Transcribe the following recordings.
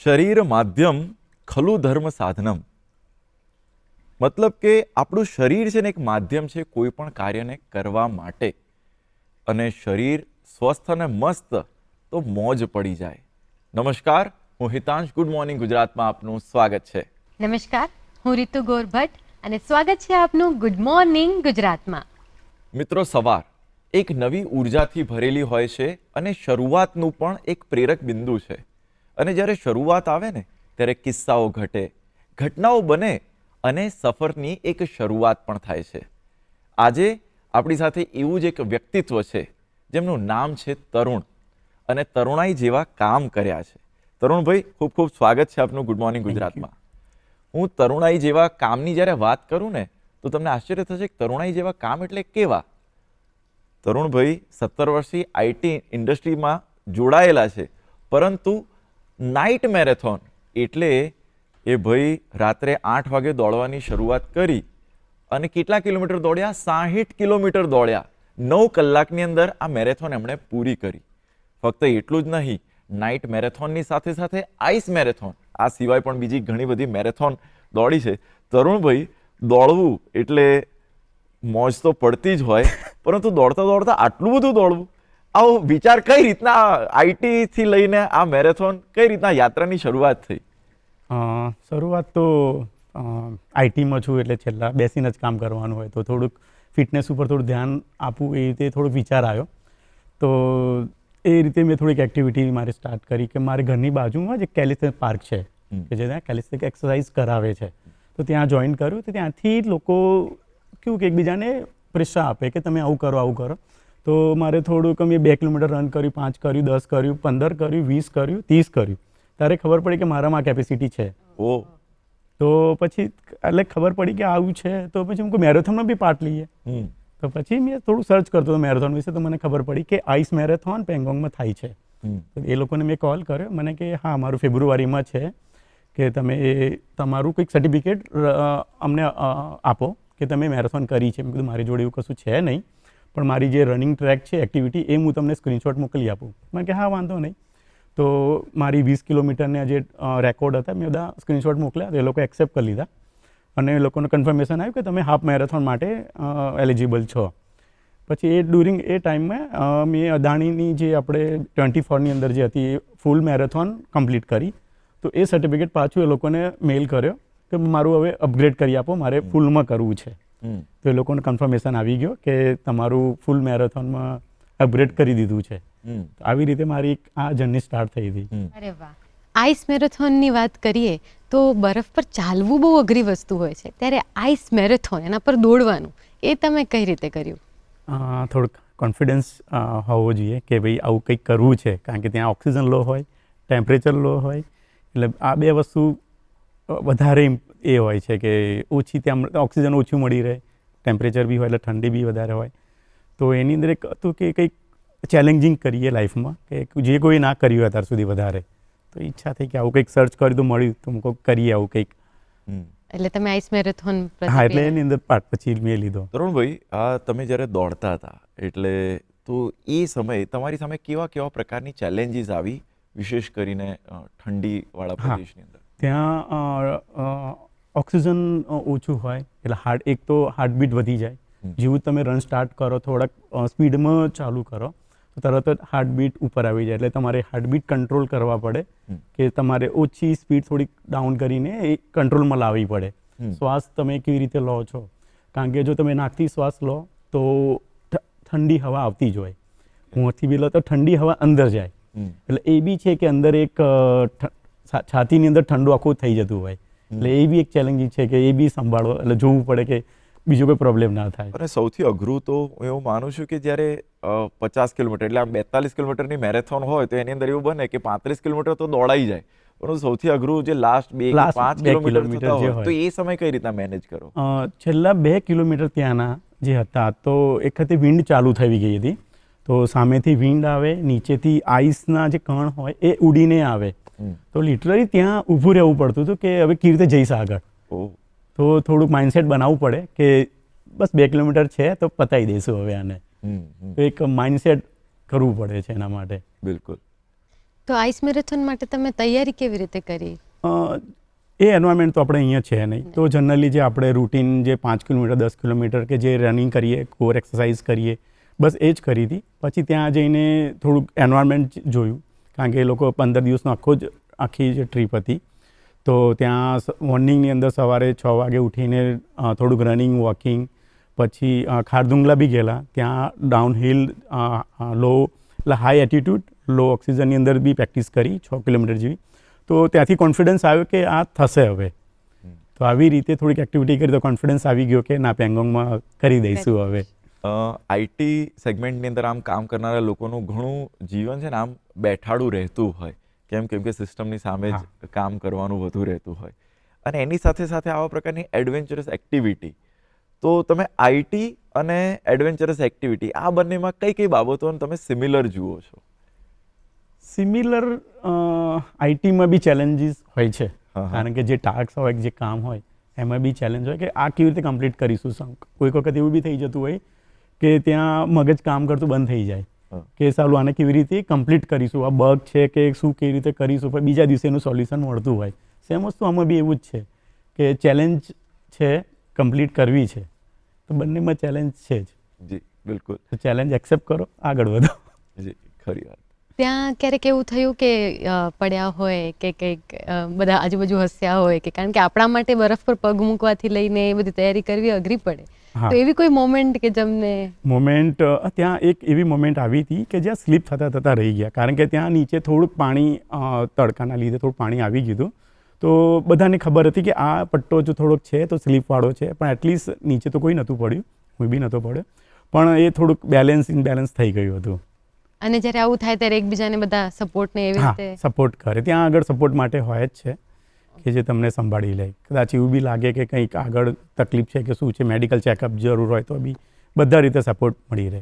શરીર માધ્યમ ખલુ ધર્મ સાધનમ. મતલબ કે આપણું શરીર છે ને એક માધ્યમ છે કોઈ પણ કાર્યને કરવા માટે. અને શરીર સ્વસ્થ અને મસ્ત તો મોજ પડી જાય. નમસ્કાર, હું હિતાંશ. ગુડ મોર્નિંગ ગુજરાતમાં આપનું સ્વાગત છે. નમસ્કાર, હું રીતુ ગોરભટ્ટ અને સ્વાગત છે આપનું ગુડ મોર્નિંગ ગુજરાતમાં. મિત્રો, સવાર એક નવી ઉર્જાથી ભરેલી હોય છે અને શરૂઆતનું પણ એક પ્રેરક બિંદુ છે. અને જ્યારે શરૂઆત આવે ને ત્યારે કિસ્સાઓ ઘટે, ઘટનાઓ બને અને સફરની એક શરૂઆત પણ થાય છે. આજે આપણી સાથે એવું જ એક વ્યક્તિત્વ છે જેમનું નામ છે તરુણ, અને તરુણાઈ જેવા કામ કર્યા છે. તરુણભાઈ, ખૂબ ખૂબ સ્વાગત છે આપનું ગુડ મોર્નિંગ ગુજરાતમાં. હું તરુણાઈ જેવા કામની જ્યારે વાત કરું ને તો તમને આશ્ચર્ય થશે કે તરુણાઈ જેવા કામ એટલે કેવા. તરુણભાઈ 17 વર્ષથી આઈટી ઇન્ડસ્ટ્રીમાં જોડાયેલા છે, પરંતુ નાઇટ મેરેથોન એટલે એ ભાઈ રાત્રે 8 વાગે દોડવાની શરૂઆત કરી અને કેટલા કિલોમીટર દોડ્યા? 60 કિલોમીટર દોડ્યા. 9 કલાકની અંદર આ મેરેથોન એમણે પૂરી કરી. ફક્ત એટલું જ નહીં, નાઇટ મેરેથોનની સાથે સાથે આઈસ મેરેથોન, આ સિવાય પણ બીજી ઘણી બધી મેરેથોન દોડી છે. તરુણભાઈ, દોડવું એટલે મોજ તો પડતી જ હોય, પરંતુ દોડતા દોડતા આટલું બધું દોડવું, આવો વિચાર કઈ રીતના આઈટી થી લઈને આ મેરેથોન કઈ રીતના યાત્રાની શરૂઆત થઈ? શરૂઆત તો આઈટીમાં છું એટલે છેલ્લા બેસીને જ કામ કરવાનું હોય તો થોડુંક ફિટનેસ ઉપર થોડું ધ્યાન આપવું, એ રીતે થોડોક વિચાર આવ્યો. તો એ રીતે મેં થોડીક એક્ટિવિટી મારી સ્ટાર્ટ કરી કે મારી ઘરની બાજુમાં જ એક કેલિસ્થેનિક પાર્ક છે કે જે ત્યાં કેલિસ્થેનિક એક્સરસાઇઝ કરાવે છે. તો ત્યાં જોઈન કર્યું. તો ત્યાંથી લોકો કેવું કે એકબીજાને પ્રેરણા આપે કે તમે આવું કરો, આવું કરો. તો મારે થોડુંક મેં 2 કિલોમીટર રન કર્યું, 5 કર્યું, 10 કર્યું, 15 કર્યું, 20 કર્યું, 30 કર્યું. ત્યારે ખબર પડી કે મારામાં કેપેસિટી છે. ઓ, તો પછી એટલે ખબર પડી કે આવું છે, તો પછી હું મેરેથોનમાં બી પાર્ટ લઈએ. તો પછી મેં થોડું સર્ચ કરતો હતો મેરેથોન વિશે, તો મને ખબર પડી કે આઈસ મેરેથોન પેંગોંગમાં થાય છે. તો એ લોકોને મેં કોલ કર્યો, મને કે હા મારું ફેબ્રુઆરીમાં છે, કે તમે તમારું કંઈક સર્ટિફિકેટ અમને આપો કે તમે મેરેથોન કરી છે. મેં કીધું મારી જોડે એવું કશું છે નહીં, પણ મારી જે રનિંગ ટ્રેક છે એક્ટિવિટી એ હું તમને સ્ક્રીનશોટ મોકલી આપું. મેં કે હા વાંધો નહીં. તો મારી 20 કિલોમીટરના જે રેકોર્ડ હતા મેં બધા સ્ક્રીનશોટ મોકલ્યા. એ લોકો એક્સેપ્ટ કરી લીધા અને એ લોકોનું કન્ફર્મેશન આવ્યું કે તમે હાફ મેરેથોન માટે એલિજિબલ છો. પછી ડ્યુરિંગ એ ટાઈમમાં મેં અદાણીની જે આપણે 24ની અંદર જે હતી એ ફૂલ મેરેથોન કમ્પ્લીટ કરી. તો એ સર્ટિફિકેટ પાછું એ લોકોને મેઇલ કર્યો કે મારું હવે અપગ્રેડ કરી આપો, મારે ફૂલમાં કરવું છે. તો એ લોકોને કન્ફર્મેશન આવી ગયો કે તમારું ફૂલ મેરેથોનમાં અપગ્રેડ કરી દીધું છે. આવી રીતે મારી આ જર્ની સ્ટાર્ટ થઈ હતી. અરે વાહ! આઈસ મેરેથોનની વાત કરીએ તો બરફ પર ચાલવું બહુ અઘરી વસ્તુ હોય છે, ત્યારે આઈસ મેરેથોન એના પર દોડવાનું એ તમે કઈ રીતે કર્યું? થોડુંક કોન્ફિડન્સ હોવો જોઈએ કે ભાઈ આવું કંઈક કરવું છે, કારણ કે ત્યાં ઓક્સિજન લો હોય, ટેમ્પરેચર લો હોય, એટલે આ બે વસ્તુ વધારે એ હોય છે કે ઓછી ત્યાં ઓક્સિજન ઓછું મળી રહે, ટેમ્પરેચર બી હોય એટલે ઠંડી બી વધારે હોય. તો એની અંદર એક હતું કે કંઈક ચેલેન્જિંગ કરીએ લાઈફમાં, કે જે કોઈ ના કર્યું અત્યાર સુધી વધારે. તો ઈચ્છા થઈ કે આવું કંઈક સર્ચ કર્યું તો મળ્યું, તો હું કરીએ આવું કંઈક. એટલે તમે આઈસ મેરેથોન હા, એટલે એની અંદર પાર્ટ પછી મેં લીધો. તરુણભાઈ, આ તમે જ્યારે દોડતા હતા એટલે તો એ સમયે તમારી સામે કેવા કેવા પ્રકારની ચેલેન્જીસ આવી, વિશેષ કરીને ઠંડીવાળા પ્રદેશની અંદર? ત્યાં ઓક્સિજન ઓછું હોય એટલે એક તો હાર્ટબીટ વધી જાય. જેવું તમે રન સ્ટાર્ટ કરો, થોડાક સ્પીડમાં ચાલુ કરો તો તરત જ હાર્ટબીટ ઉપર આવી જાય. એટલે તમારે હાર્ટબીટ કંટ્રોલ કરવા પડે, કે તમારે ઓછી સ્પીડ થોડીક ડાઉન કરીને એ કંટ્રોલમાં લાવવી પડે. શ્વાસ તમે કેવી રીતે લો છો, કારણ કે જો તમે નાકથી શ્વાસ લો તો ઠંડી હવા આવતી જ હોય, મોંથી બી લો તો ઠંડી હવા અંદર જાય. એટલે એ બી છે કે અંદર એક છાતીની અંદર ઠંડુ આખું થઈ જતું હોય. એટલે એ બી એક ચેલેન્જિંગ છે કે એ બી સંભાળો, એટલે જોવું પડે કે બીજો કોઈ પ્રોબ્લેમ ના થાય. અને સૌથી અઘરું તો હું એવું માનું છું કે જ્યારે 50 કિલોમીટર એટલે આમ 42 કિલોમીટરની મેરેથોન હોય તો એની અંદર એવું બને કે 35 કિલોમીટર તો દોડાઈ જાય, પરંતુ સૌથી અઘરું જે લાસ્ટ 2-5 કિલોમીટર હોય તો એ સમય કઈ રીતના મેનેજ કરો? છેલ્લા 2 કિલોમીટર ત્યાંના જે હતા તો એક વખતે વિન્ડ ચાલુ થઈ ગઈ હતી. તો સામેથી વિન્ડ આવે, નીચેથી આઈસના જે કણ હોય એ ઉડીને આવે. તો લિટરલી ત્યાં ઊભું રહેવું પડતું હતું કે હવે કેવી રીતે જઈશ આગળ. તો થોડુંક માઇન્ડસેટ બનાવવું પડે કે બસ 2 કિલોમીટર છે તો પતાવી દઈશું હવે આને. તો એક માઇન્ડસેટ કરવું પડે છે એના માટે. બિલકુલ. તો આઈસ મેરેથોન માટે તમે તૈયારી કેવી રીતે કરી? એ એન્વાયરમેન્ટ તો આપણે અહીંયા છે નહીં, તો જનરલી જે આપણે રૂટીન જે 5 કિલોમીટર 10 કિલોમીટર કે જે રનિંગ કરીએ, કોર એક્સરસાઇઝ કરીએ, બસ એ જ કરી હતી. પછી ત્યાં જઈને થોડુંક એન્વાયરમેન્ટ જોયું, કારણ કે એ લોકો 15 દિવસનો આખી જે ટ્રીપ હતી. તો ત્યાં મોર્નિંગની અંદર સવારે 6 વાગે ઉઠીને થોડુંક રનિંગ, વોકિંગ, પછી ખારદુંગલા બી ગયેલા. ત્યાં ડાઉનહિલ, લો એટલે હાઈ એટીટ્યૂડ, લો ઓક્સિજનની અંદર બી પ્રેક્ટિસ કરી 6 કિલોમીટર જેવી. તો ત્યાંથી કોન્ફિડન્સ આવ્યો કે આ થશે હવે. તો આવી રીતે થોડીક એક્ટિવિટી કરી તો કોન્ફિડન્સ આવી ગયો કે ના, પેંગોંગમાં કરી દઈશું હવે. આઈટી સેગમેન્ટની અંદર આમ કામ કરનારા લોકોનું ઘણું જીવન છે ને આમ બેઠાડું રહેતું હોય, કેમ કે સિસ્ટમની સામે જ કામ કરવાનું વધુ રહેતું હોય, અને એની સાથે સાથે આવા પ્રકારની એડવેન્ચરસ એક્ટિવિટી. તો તમે આઈટી અને એડવેન્ચરસ એક્ટિવિટી આ બંનેમાં કઈ કઈ બાબતોને તમે સિમિલર જુઓ છો? સિમિલર આઈટીમાં બી ચેલેન્જીસ હોય છે, કારણ કે જે ટાસ્ક હોય, જે કામ હોય એમાં બી ચેલેન્જ હોય કે આ કેવી રીતે કમ્પ્લીટ કરીશું. કોઈક વખત એવું બી થઈ જતું હોય કે ત્યાં મગજ કામ કરતું બંધ થઈ જાય કે સાલું આને કેવી રીતે કમ્પ્લીટ કરીશું, આ બગ છે કે શું કેવી રીતે કરીશું, પણ બીજા દિવસે એનું સોલ્યુશન મળતું હોય. સેમ વસ્તુ આમાં બી એવું જ છે કે ચેલેન્જ છે, કમ્પ્લીટ કરવી છે, તો બંનેમાં ચેલેન્જ છે જ. જી બિલકુલ. તો ચેલેન્જ એક્સેપ્ટ કરો, આગળ વધો. જી ખરી વાત. ત્યાં ક્યારેક એવું થયું કે પડ્યા હોય કે કંઈક બધા આજુબાજુ હસ્યા હોય કે, કારણ કે આપણા માટે બરફ પર પગ મૂકવાથી લઈને એ બધી તૈયારી કરવી અઘરી પડે, તો એવી કોઈ મોમેન્ટ કે તમને? મોમેન્ટ ત્યાં એક એવી મોમેન્ટ આવી હતી કે જ્યાં સ્લીપ થતાં રહી ગયા, કારણ કે ત્યાં નીચે થોડુંક પાણી, તડકાના લીધે થોડુંક પાણી આવી ગયું. તો બધાને ખબર હતી કે આ પટ્ટો જો થોડોક છે તો સ્લીપવાળો છે, પણ એટલીસ્ટ નીચે તો કોઈ નહોતું પડ્યું, હું બી નહોતો પડ્યો, પણ એ થોડુંક ઇનબેલેન્સ થઈ ગયું હતું. અને જ્યારે આવું થાય ત્યારે એકબીજાને બધા સપોર્ટને એવી રીતે સપોર્ટ કરે. ત્યાં આગળ સપોર્ટ માટે હોય જ છે કે જે તમને સંભાળી લે. કદાચ એવું બી લાગે કે કંઈક આગળ તકલીફ છે કે શું છે, મેડિકલ ચેકઅપ જરૂર હોય તો બી બધા રીતે સપોર્ટ મળી રહે.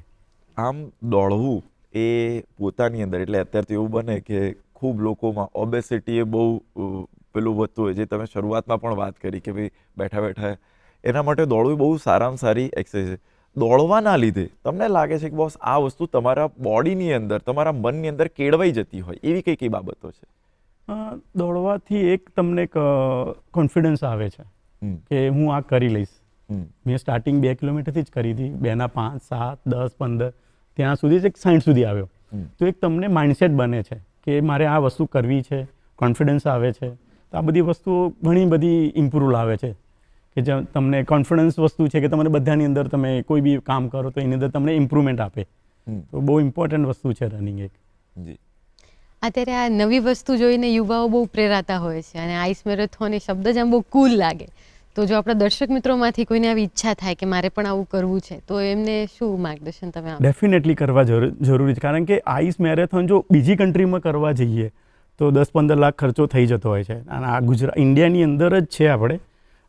આમ દોડવું એ પોતાની અંદર, એટલે અત્યારે તો એવું બને કે ખૂબ લોકોમાં ઓબેસિટી એ બહુ પેલું વધતું હોય, જે તમે શરૂઆતમાં પણ વાત કરી કે ભાઈ બેઠા બેઠા એના માટે દોડવું બહુ સારામાં સારી એક્સરસાઇઝ છે. દોડવાના લીધે તમને લાગે છે કે બોસ આ વસ્તુ તમારા બોડીની અંદર, તમારા મનની અંદર કેળવાઈ જતી હોય, એવી કઈ કઈ બાબતો છે? દોડવાથી એક તમને કોન્ફિડન્સ આવે છે કે હું આ કરી લઈશ. મેં સ્ટાર્ટિંગ 2 કિલોમીટરથી જ કરી હતી, 2 ના 5, 7, 10, 15 ત્યાં સુધી એક 60 સુધી આવ્યો. તો એક તમને માઇન્ડસેટ બને છે કે મારે આ વસ્તુ કરવી છે, કોન્ફિડન્સ આવે છે. તો આ બધી વસ્તુઓ ઘણી બધી ઇમ્પ્રૂવ લાવે છે કે જે તમને કોન્ફિડન્સ વસ્તુ છે કે તમારે બધાની અંદર તમે કોઈ બી કામ કરો તો એની અંદર તમને ઇમ્પ્રુવમેન્ટ આપે. તો બહુ ઇમ્પોર્ટન્ટ વસ્તુ છે રનિંગ એક. જી. અત્યારે આ નવી વસ્તુ જોઈને યુવાઓ બહુ પ્રેરાતા હોય છે, અને આઈસ મેરેથોન એ શબ્દ જ આમ બહુ કૂલ લાગે. તો જો આપણા દર્શક મિત્રોમાંથી કોઈને આવી ઈચ્છા થાય કે મારે પણ આવું કરવું છે, તો એમને શું માર્ગદર્શન તમે આપો? ડેફિનેટલી કરવા જરૂરી છે, કારણ કે આઈસ મેરેથોન જો બીજી કન્ટ્રીમાં કરવા જઈએ તો 10-15 લાખ ખર્ચો થઈ જતો હોય છે, અને આ ઇન્ડિયાની અંદર જ છે આપણે,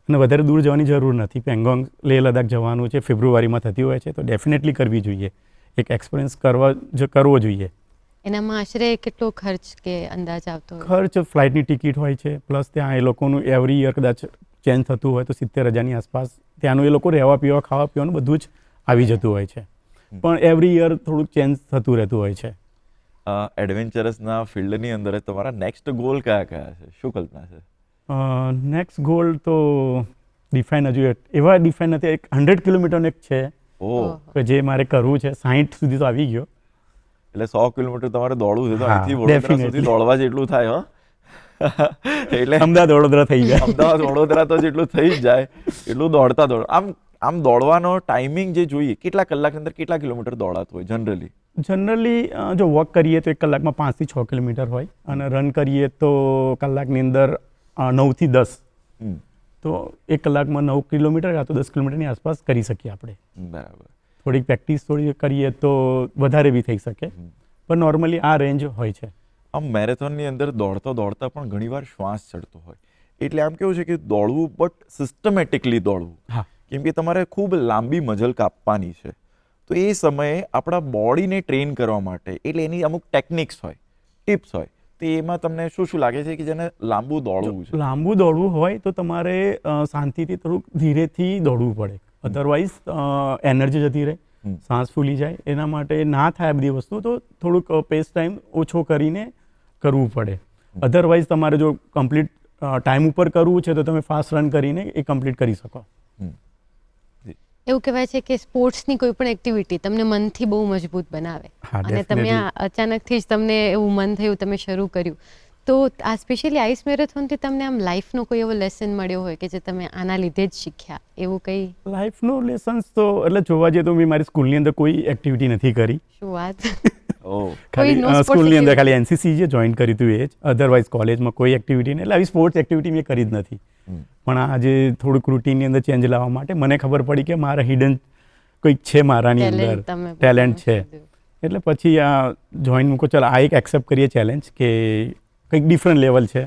અને વધારે દૂર જવાની જરૂર નથી. પેંગોંગ, લેહ લદ્દાખ જવાનું છે, ફેબ્રુઆરીમાં થતી હોય છે, તો ડેફિનેટલી કરવી જોઈએ. એક એક્સપિરિયન્સ કરવો જોઈએ. એનામાં આશરે કેટલો ખર્ચ કે અંદાજ આવતો હોય? ખર્ચ ફ્લાઇટની ટિકિટ હોય છે, પ્લસ ત્યાં એ લોકોનું એવરી યર કદાચ ચેન્જ થતું હોય તો 70,000ની આસપાસ ત્યાંનું એ લોકો રહેવા પીવા, ખાવા પીવાનું બધું જ આવી જતું હોય છે, પણ એવરી યર થોડુંક ચેન્જ થતું રહેતું હોય છે. એડવેન્ચરસના ફિલ્ડની અંદર તમારા નેક્સ્ટ ગોલ કયા કયા છે? શું કલ્પના છે? નેક્સ્ટ ગોલ તો ડિફાઇન હજુ એવા ડિફાઇન નથી. એક 100 કિલોમીટરનો એક છે કે જે મારે કરવું છે. 60 સુધી તો આવી ગયો, એટલે 100 કિલોમીટર તમારે દોડવું છે, તો અહીંથી વડોદરા સુધી દોડવા જેટલું થાય. એટલે અમદાવાદ વડોદરા થઈ જાય. અમદાવાદ વડોદરા તો જેટલું થઈ જ જાય એટલું દોડતા આમ દોડવાનો ટાઈમિંગ જે જોઈએ, કેટલા કલાકની અંદર કેટલા કિલોમીટર દોડાતું હોય જનરલી? જો વોક કરીએ તો 1 કલાકમાં 5 થી 6 કિલોમીટર હોય, અને રન કરીએ તો કલાકની અંદર 9 થી 10. તો 1 કલાકમાં 9 કિલોમીટર કાં તો 10 કિલોમીટરની આસપાસ કરી શકીએ આપણે. બરાબર. થોડીક પ્રેક્ટિસ કરીએ તો વધારે બી થઈ શકે, પણ નોર્મલી આ રેન્જ હોય છે. આમ મેરેથોનની અંદર દોડતા પણ ઘણીવાર શ્વાસ ચડતો હોય, એટલે આમ કેવું છે કે દોડવું બટ સિસ્ટમેટિકલી દોડવું. કેમ કે તમારે ખૂબ લાંબી મજલ કાપવાની છે, તો એ સમયે આપણા બોડીને ટ્રેન કરવા માટે એટલે એની અમુક ટેકનિક્સ હોય, ટિપ્સ હોય, તો એમાં તમને શું લાગે છે કે જેને લાંબુ દોડવું છે? લાંબુ દોડવું હોય તો તમારે શાંતિથી થોડુંક ધીરેથી દોડવું પડે, અધરવાઇઝ એનર્જી જતી રહે, શ્વાસ ફૂલી જાય. એના માટે ના થાય આ બધી વસ્તુ, તો થોડુંક પેસ ટાઈમ ઓછો કરીને કરવું પડે. અધરવાઇઝ તમારે જો કમ્પ્લીટ ટાઈમ ઉપર કરવું છે તો તમે ફાસ્ટ રન કરીને એ કમ્પ્લીટ કરી શકો. એવું કહેવાય છે કે સ્પોર્ટ્સની કોઈ પણ એક્ટિવિટી તમને મનથી બહુ મજબૂત બનાવે. હા, અને તમે definitely. આ અચાનકથી જ તમને એવું મન થયું, તમે શરૂ કર્યું. તો આ સ્પેશિયલી આઈસ મેરેથોનથી તમને આમ લાઈફનો કોઈ એવો લેસન મળ્યો હોય કે જે તમે આના લીધે જ શીખ્યા, એવું કંઈ? લાઈફનો લેસન્સ તો એટલે જોવા જઈએ તો મેં મારી સ્કૂલની અંદર કોઈ એક્ટિવિટી નથી કરી. શું વાત! ઓ ખાલી no sports સ્કૂલની અંદર activity? ખાલી એનસીસી જે જોઈન કરી હતું એ જ. અધરવાઇઝ કોલેજમાં કોઈ એક્ટિવિટી નહીં, એટલે આવી સ્પોર્ટ્સ એક્ટિવિટી મેં કરી જ નથી. પણ આજે થોડુંક રૂટીનની અંદર ચેન્જ લાવવા માટે મને ખબર પડી કે મારા હિડન કંઈક છે મારાની Talent અંદર, તમે ટેલેન્ટ છે. શોધ્યું. એટલે પછી આ જોઈન મૂકો, ચાલો આ એક એક્સેપ્ટ કરીએ ચેલેન્જ કે કંઈક ડિફરન્ટ લેવલ છે.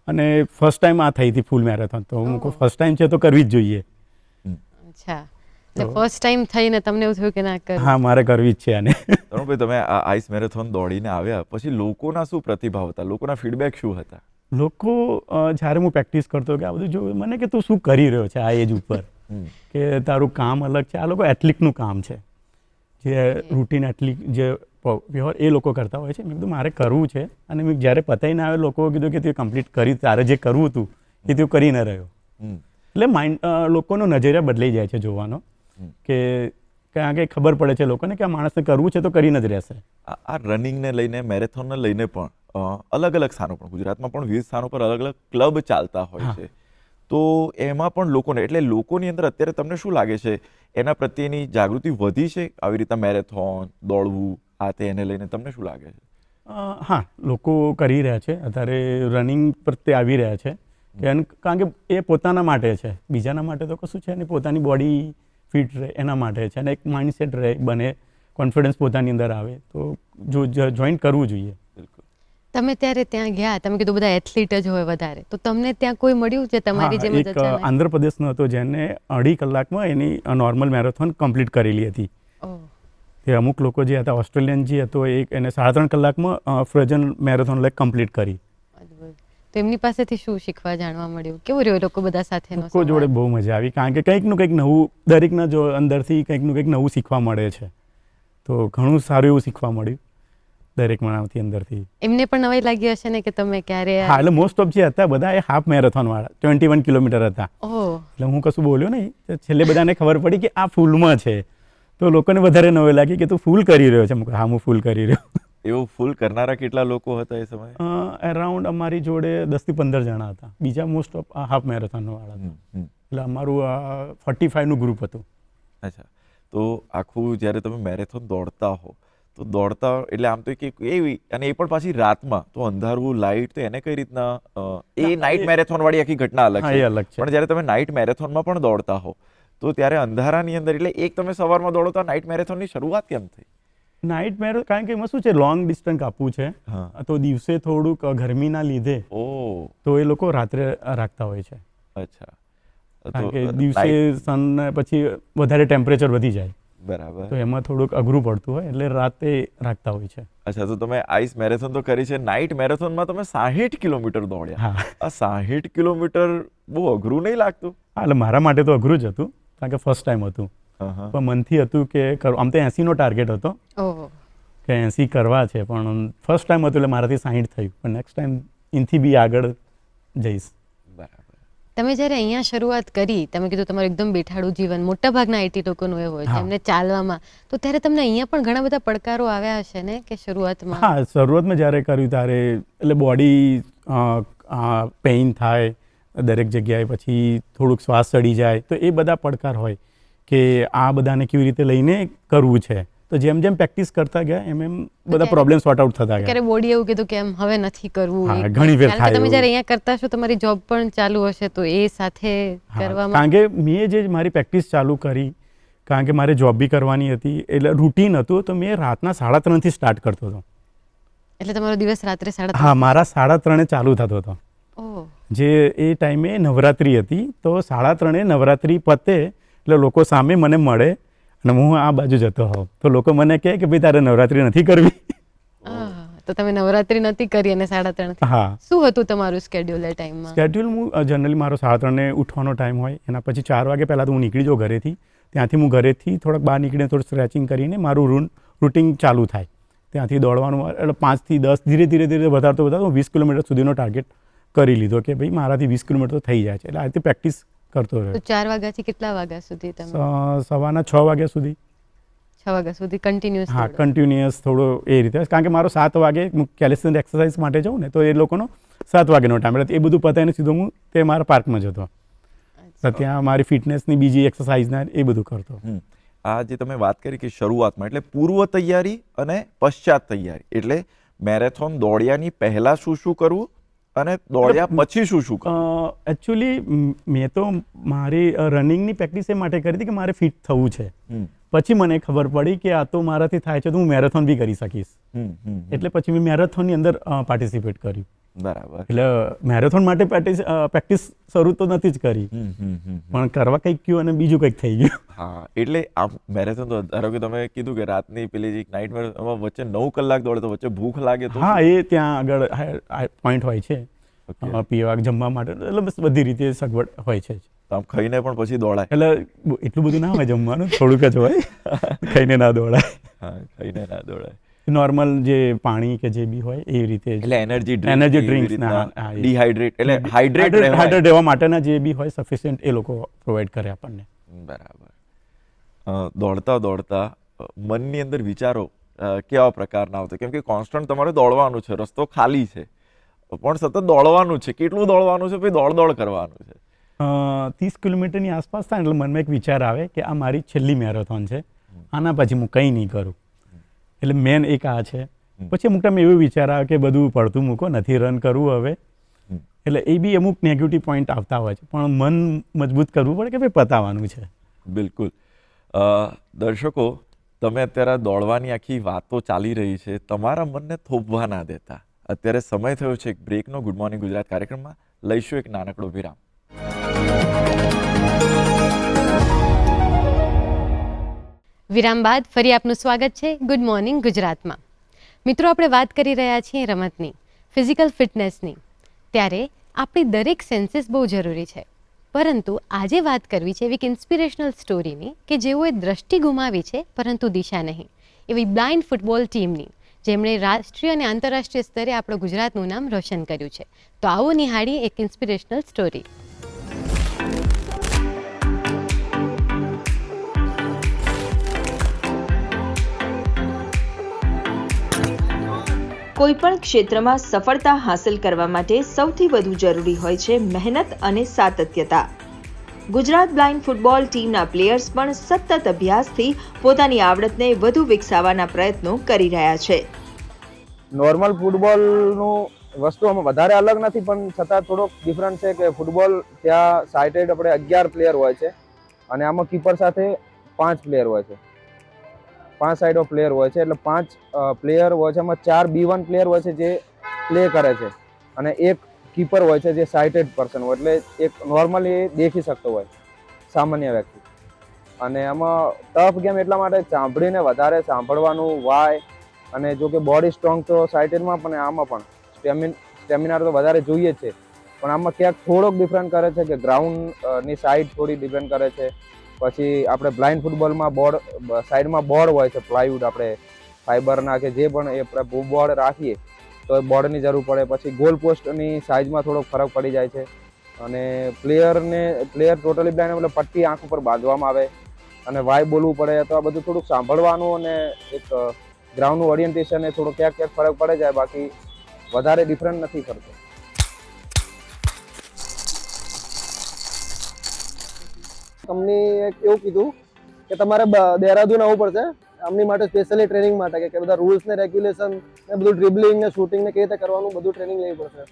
અને ફર્સ્ટ ટાઈમ આ થઈ હતી ફૂલ મેરેથોન, તો હું કહું ફર્સ્ટ ટાઈમ છે તો કરવી જ જોઈએ. અચ્છા, એટલે ફર્સ્ટ ટાઈમ થઈને તમને એવું થયું કે ના કર. હા, મારે કરવી જ છે આને. તરુણભાઈ, તમે આ આઈસ મેરેથોન દોડીને આવ્યા પછી લોકોના શું પ્રતિભાવ હતા, લોકોના ફીડબેક શું હતા? લોકો જ્યારે હું પ્રેક્ટિસ કરતો કે આ બધું જોયું, મને કે તું શું કરી રહ્યો છે આ એજ ઉપર, કે તારું કામ અલગ છે. આ લોકો એથ્લિકનું કામ છે, જે રૂટીન એથ્લિક જે વ્યવહાર એ લોકો કરતા હોય છે. મેં કીધું મારે કરવું છે. અને મેં જ્યારે પતાવીને આવે લોકો કીધું કે તે કમ્પ્લીટ કરી, તારે જે કરવું હતું એ તું કરી ન રહ્યો. એટલે માઇન્ડ લોકોનો નજરિયા બદલાઈ જાય છે જોવાનો, કે કારણ કે ખબર પડે છે લોકોને કે આ માણસને કરવું છે તો કરીને જ રહેશે. આ રનિંગને લઈને, મેરેથોનને લઈને પણ અલગ અલગ સ્થાનો પર, ગુજરાતમાં પણ વિવિધ સ્થાનો પર અલગ અલગ ક્લબ ચાલતા હોય છે. તો એમાં પણ લોકોને, એટલે લોકોની અંદર અત્યારે તમને શું લાગે છે, એના પ્રત્યેની જાગૃતિ વધી છે? આવી રીતના મેરેથોન દોડવું, આ તે એને લઈને તમને શું લાગે છે? હા, લોકો કરી રહ્યા છે અત્યારે, રનિંગ પ્રત્યે આવી રહ્યા છે. કારણ કે એ પોતાના માટે છે, બીજાના માટે તો કશું છે નહીં. પોતાની બોડી ફિટ રહે એના માટે છે, અને એક માઇન્ડસેટ રહે, બને કોન્ફિડન્સ પોતાની અંદર આવે, તો જો જોઈન કરવું જોઈએ. બિલકુલ. તમે ત્યારે ત્યાં ગયા, તમે કીધું બધા એથ્લીટ જ હોય વધારે, તો તમને ત્યાં કોઈ મળ્યું જે તમારી જેમ જ એક અચાનક? આંધ્રપ્રદેશનો હતો જેને 2.5 કલાકમાં એની નોર્મલ મેરેથોન કમ્પ્લીટ કરેલી હતી. ઓહ, તે અમુક લોકો જે હતા, ઓસ્ટ્રેલિયન જે હતો એને 3.5 કલાકમાં ફ્રોઝન મેરેથોન કમ્પ્લીટ કરી. અદ્ભુત. તો એમની પાસેથી શું શીખવા, જાણવા મળ્યું? કેવું રહ્યું એ લોકો બધા સાથેનો લોકો જોડે સંવાદ? બહુ મજા આવી, કારણ કે કંઈકનું કંઈક નવું, દરેકના જો અંદરથી કંઈકનું કંઈક નવું શીખવા મળે છે. તો ઘણું સારું એવું શીખવા મળ્યું દરેક માણસથી અંદરથી. એમને પણ નવાઈ લાગી હશે ને કે તમે ક્યારે હા, એટલે મોસ્ટ ઓફ જે હતા બધા એ હાફ મેરેથોન વાળા, 21 કિલોમીટર હતા. ઓહ, એટલે હું કશું બોલ્યો નહીં. તો છેલ્લે બધાને ખબર પડી કે આ ફૂલમાં છે, તો લોકોને વધારે નવાઈ લાગી કે તું ફૂલ કરી રહ્યો છે. હું કહું, હા, હું ફૂલ કરી રહ્યો. એવું ફૂલ કરનારા કેટલા લોકો હતા એ સમયે? અરાઉન્ડ અમારી જોડે 10 થી 15 જણા હતા. બીજા મોસ્ટ ઓફ હાફ મેરેથોન વાળા. એટલે અમારું 45નું ગ્રુપ હતું. અચ્છા, તો આખું જ્યારે તમે મેરેથોન દોડતા હો, તો દોડતા એટલે આમ તો કે એવી, અને એ પણ પાછી રાતમાં, તો અંધારું, લાઇટ, તો એને કઈ રીતના એ નાઇટ મેરેથોન વાળી આખી ઘટના અલગ હા, છે. એ અલગ છે. પણ જ્યારે તમે નાઇટ મેરેથોનમાં પણ દોડતા હો, તો ત્યારે અંધારાની અંદર, એટલે એક તમે સવારમાં દોડો તો નાઇટ મેરેથોનની શરૂઆત કેમ થઈ? નાઇટ મેરેથોન કારણ કે એમાં શું છે, લોંગ ડિસ્ટન્સ આપવું છે, હા. તો દિવસે થોડુંક ગરમીના લીધે ઓ તો એ લોકો રાત્રે રાખતા હોય છે. અચ્છા, કારણ કે દિવસે સન પછી વધારે ટેમ્પરેચર વધી જાય, બરાબર. તો એમાં થોડુંક અઘરું પડતું હોય, એટલે રાતે રાખતા હોય છે. અચ્છા, તો તમે આઈસ મેરેથોન તો કરી છે, નાઇટ મેરેથોનમાં તમે 60 કિલોમીટર દોડ્યા. હા, આ 60 કિલોમીટર બહુ અઘરું નહીં લાગતું? એટલે મારા માટે તો અઘરું જ હતું, કારણ કે ફર્સ્ટ ટાઈમ હતું. પણ મનથી હતું કે આમ તો 80નો ટાર્ગેટ હતો ઓહ, કે 80 કરવા છે, પણ ફર્સ્ટ ટાઈમ હતું એટલે મારાથી 60 થયું. પણ નેક્સ્ટ ટાઈમ એનાથી બી આગળ જઈશ. બરાબર. તમે જ્યારે અહીંયા શરૂઆત કરી, તમે કીધું તમારું એકદમ બેઠાડું જીવન, મોટા ભાગના આઈટી લોકોનું એ હોય છે, હા. એમને ચાલવામાં, તો ત્યારે તમને અહીંયા પણ ઘણા બધા પડકારો આવ્યા હશે ને કે શરૂઆતમાં? હા, શરૂઆતમાં જ્યારે કર્યું ત્યારે એટલે બોડી પેઇન થાય દરેક જગ્યાએ, પછી થોડુંક શ્વાસ ચડી જાય, તો એ બધા પડકાર હોય કે આ બધાને કેવી રીતે લઈને કરવું છે. તો જેમ જેમ પ્રેક્ટિસ કરતા ગયા એમ એમ બધા પ્રોબ્લેમ સોર્ટ આઉટ થતા ગયા. ક્યારે બોડી એવું કીધું કે એમ હવે નથી કરવું? હા, એક ઘણી વાર કારણ કે થાય તમે એવું. જ્યારે અહીંયા કરતા હશો, તમારી જોબ પણ ચાલુ હશે, તો એ સાથે હા, કરવામાં કારણ કે મેં જે મારી પ્રેક્ટિસ ચાલુ કરી, કારણ કે મારે જોબ બી કરવાની હતી, એટલે રૂટીન હતું, તો મેં રાતના 3:30 સ્ટાર્ટ કરતો હતો. એટલે તમારો દિવસ રાત્રે 3:30? હા, મારા 3:30 ચાલુ થતો હતો. ઓહ, જે એ ટાઈમે નવરાત્રિ હતી, તો 3:30 નવરાત્રિ પતે એટલે લોકો સામે મને મળે અને હું આ બાજુ જતો હોઉં, તો લોકો મને કહે કે ભાઈ તારે નવરાત્રિ નથી કરવી. તો તમે નવરાત્રી નથી કરી અને 3:30? હા, શું હતું તમારું સ્કેડ્યુલ એ ટાઈમમાં? સ્કેડ્યુલ હું જનરલી મારો 3:30 ઉઠવાનો ટાઈમ હોય, એના પછી 4 વાગે પહેલાં તો હું નીકળી જાઉં ઘરેથી. ત્યાંથી હું ઘરેથી થોડાક બહાર નીકળીને થોડું સ્ટ્રેચિંગ કરીને મારું રૂટિન ચાલુ થાય. ત્યાંથી દોડવાનું એટલે 5 થી 10 ધીરે ધીરે વધારતો 20 કિલોમીટર સુધીનો ટાર્ગેટ કરી લીધો કે ભાઈ મારાથી 20 કિલોમીટર તો થઈ જાય છે. એટલે આ રીતે પ્રેક્ટિસ કરતો તો રહ્યો. 4 વાગ્યાથી કેટલા વાગ્યા સુધી તમે? સવારના 6 વાગ્યા સુધી. 6 વાગ્યા સુધી કન્ટિન્યુઅસ? હા, કન્ટિન્યુઅસ થોડો એ રીતે, કારણ કે મારો 7 વાગે કેલિસ્થેનિક એક્સરસાઇઝ માટે જાઉં ને તો એ લોકોનો 7 વાગ્યાનો ટાઈમ, એટલે એ બધું પતાવીને સીધો હું તે મારા પાર્કમાં જતો. તો ત્યાં મારી ફિટનેસની બીજી એક્સરસાઇઝના એ બધું કરતો. આ જે તમે વાત કરી કે શરૂઆતમાં એટલે પૂર્વ તૈયારી અને પશ્ચાત તૈયારી, એટલે મેરેથોન દોડ્યાની પહેલા શું કરવું અને દોડ્યા પછી શું કરવું? એકચ્યુઅલી મેં તો મારી રનિંગની પ્રેક્ટિસ એ માટે કરી હતી કે મારે ફિટ થવું છે. પછી મને ખબર પડી કે આ તો મારાથી થાય છે તો હું મેરેથોન બી કરી શકીશ. એટલે પછી મેં મેરેથોનની અંદર પાર્ટિસિપેટ કર્યું. બરાબર. એટલે મેરેથોન માટે પ્રેક્ટિસ શરૂ તો નથી જ કરી, પણ કરવા કંઈક ગયું અને બીજું કંઈક થઈ ગયું. હા, એટલે આ મેરેથોન તો ધારો કે તમે કીધું કે રાતની પેલી જે નાઇટ મેરેથોન વચ્ચે 9 કલાક દોડે તો વચ્ચે ભૂખ લાગે તો? હા, એ ત્યાં આગળ પોઈન્ટ હોય છે પીવા જમવા માટે, એટલે બસ બધી રીતે સગવડ હોય છે. આમ ખાઈને પણ પછી દોડાય? એટલે એટલું બધું ના હોય જમવાનું, થોડુંક જ હોય. ખાઈને ના દોડાય. હા, ખાઈને ના દોડાય. નોર્મલ જે પાણી કે જે બી હોય એ રીતે, એટલે એનર્જી ડ્રિંક્સ ડિહાઇડ્રેટ એટલે હાઇડ્રેટ રહેવા માટેના જે બી હોય સફિશિયન્ટ એ લોકો પ્રોવાઈડ કરે આપણને. બરાબર. દોડતા મનની અંદર વિચારો કેવા પ્રકારના આવતા? કેમ કે કોન્સ્ટન્ટ તમારે દોડવાનું છે, રસ્તો ખાલી છે, પણ સતત દોડવાનું છે. કેટલું દોડવાનું છે? પછી દોડ કરવાનું છે. 30 કિલોમીટરની આસપાસ થાય એટલે મનમાં એક વિચાર આવે કે આ મારી છેલ્લી મેરેથોન છે, આના પછી હું કંઈ નહીં કરું. એટલે મેન એક આ છે. પછી અમુક ટાઈમ એવો વિચાર આવે કે બધું પડતું મૂકો, નથી રન કરવું હવે. એટલે એ બી અમુક નેગેટિવ પોઈન્ટ આવતા હોય છે, પણ મન મજબૂત કરવું પડે કે ભાઈ પતાવવાનું છે. બિલકુલ. દર્શકો, તમે અત્યારે દોડવાની આખી વાતો ચાલી રહી છે, તમારા મનને થોભવા ના દેતા. અત્યારે સમય થયો છે એક બ્રેકનો. ગુડ મોર્નિંગ ગુજરાત કાર્યક્રમમાં લઈશું એક નાનકડો વિરામ. વિરામ બાદ ફરી આપનું સ્વાગત છે ગુડ મોર્નિંગ ગુજરાતમાં. મિત્રો, આપણે વાત કરી રહ્યા છીએ રમતની, ફિઝિકલ ફિટનેસની. ત્યારે આપણી દરેક સેન્સીસ બહુ જરૂરી છે, પરંતુ આજે વાત કરવી છે એવી ઇન્સ્પિરેશનલ સ્ટોરીની કે જેઓએ દ્રષ્ટિ ગુમાવી છે પરંતુ દિશા નહીં, એવી બ્લાઇન્ડ ફૂટબોલ ટીમની, જેમણે રાષ્ટ્રીય અને આંતરરાષ્ટ્રીય સ્તરે આપણું ગુજરાતનું નામ રોશન કર્યું છે. તો આવો નિહાળીએ એક ઇન્સ્પિરેશનલ સ્ટોરી. કોઈપણ ક્ષેત્રમાં સફળતા હાંસલ કરવા માટે સૌથી વધુ જરૂરી હોય છે મહેનત અને સાતત્યતા. ગુજરાત બ્લાઇન્ડ ફૂટબોલ ટીમના પ્લેયર્સ પણ સતત અભ્યાસથી પોતાની આવડતને વધુ વિકસાવવાના પ્રયત્નો કરી રહ્યા છે. નોર્મલ ફૂટબોલનું વસ્તુ આમાં વધારે અલગ નથી, પણ છતાં થોડોક ડિફરન્ટ છે કે ફૂટબોલ ત્યાં સાઇટેડ આપણે 11 પ્લેયર હોય છે અને આમાં કીપર સાથે 5 પ્લેયર હોય છે. 5 સાઇડ ઓફ પ્લેયર હોય છે, એટલે 5 પ્લેયર હોય છે. એમાં 4 B1 પ્લેયર હોય છે જે પ્લે કરે છે અને એક કીપર હોય છે જે સાઇટેડ પર્સન હોય, એટલે એક નોર્મલી દેખી શકતો હોય સામાન્ય વ્યક્તિ. અને આમાં ટફ ગેમ એટલા માટે સાંભળીને વધારે સાંભળવાનું વાય, અને જો કે બોડી સ્ટ્રોંગ તો સાઇટેડમાં પણ આમાં પણ સ્ટેમિના તો વધારે જોઈએ છે, પણ આમાં ક્યાંક થોડોક ડિફરન્ટ કરે છે કે ગ્રાઉન્ડની સાઇડ થોડી ડિપેન્ડ કરે છે. પછી આપણે બ્લાઇન્ડ ફૂટબોલમાં સાઈડમાં બોર્ડ હોય છે, પ્લાયવુડ આપણે ફાઈબરના કે જે પણ એ બોર્ડ રાખીએ તો એ બોર્ડની જરૂર પડે. પછી ગોલ પોસ્ટની સાઇઝમાં થોડોક ફરક પડી જાય છે. અને પ્લેયર ટોટલી બ્લાઇન્ડ એટલે પટ્ટી આંખ ઉપર બાંધવામાં આવે અને વાય બોલવું પડે. તો આ બધું થોડુંક સાંભળવાનું અને એક ગ્રાઉન્ડનું ઓરિએન્ટેશન એ થોડો ક્યાંક ફરક પડે જાય, બાકી વધારે ડિફરન્ટ નથી કરતો. કંપની એવું કીધું કે તમારે દહેરાદૂન આવવું પડશે આમની માટે, સ્પેશિયલી ટ્રેનિંગ માટે, કે બધા રૂલ્સ ને રેગ્યુલેશન ને બધું ડ્રિબલિંગ ને શૂટિંગ ને કેવી રીતે કરવાનું બધું ટ્રેનિંગ લેવી પડશે.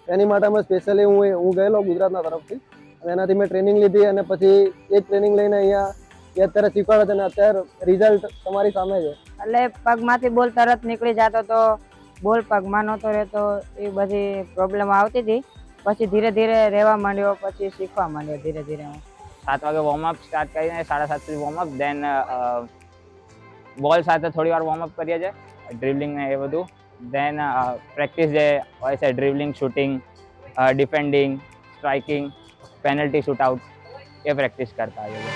એની માટે અમે સ્પેશિયલી હું ગયેલો ગુજરાતના તરફથી, અને એનાથી મેં ટ્રેનિંગ લીધી અને પછી એક ટ્રેનિંગ લઈને અહીંયા એ અત્યારે શીખવાડે છે અને અત્યારે રિઝલ્ટ તમારી સામે છે. એટલે પગમાંથી બોલ તરત નીકળી જતો તો, બોલ પગમાં નહોતો રહેતો, એ બધી પ્રોબ્લેમ આવતી હતી. પછી ધીરે ધીરે રહેવા માંડ્યો, પછી શીખવા માંડ્યો ધીરે ધીરે. 7 વાગે વોર્મઅપ સ્ટાર્ટ કરીને 7:30 સુધી વોર્મઅપ, દેન બોલ સાથે થોડી વાર વોર્મઅપ કરીએ છીએ, ડ્રિબલિંગ ને એ બધું. દેન પ્રેક્ટિસ જે હોય છે, dribbling, shooting, defending, striking, penalty shootout, એ પ્રેક્ટિસ કરતા હોઈએ છીએ.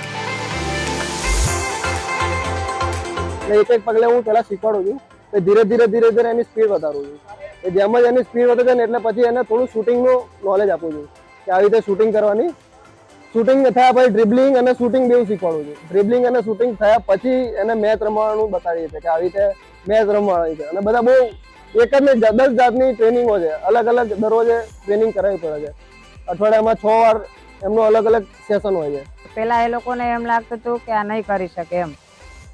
એટલે એક પગલે હું પહેલાં શીખવાડું છું તો ધીરે ધીરે એની સ્પીડ વધારવું જોઈએ. જેમ જ એની સ્પીડ વધે છે ને એટલે પછી એને થોડું શૂટિંગનું નોલેજ આપવું જોઈએ કે આવી રીતે શૂટિંગ કરવાની. શૂટિંગ થયા પછી ડ્રિબલિંગ અને શૂટિંગ બેઉ શીખવાડવું જોઈએ. ડ્રિબલિંગ અને શૂટિંગ થયા પછી એને મેચ રમવાનું બતાવીએ છીએ કે આવી રીતે મેચ રમવાની છે. અને બધા બહુ એક જ નહીં 10 જાતની ટ્રેનિંગો છે, અલગ અલગ દરરોજે ટ્રેનિંગ કરાવવી પડે છે. અઠવાડિયામાં 6 વાર એમનો અલગ અલગ સેશન હોય છે. પેલા એ લોકોને એમ લાગતું હતું કે આ નહીં કરી શકે એમ.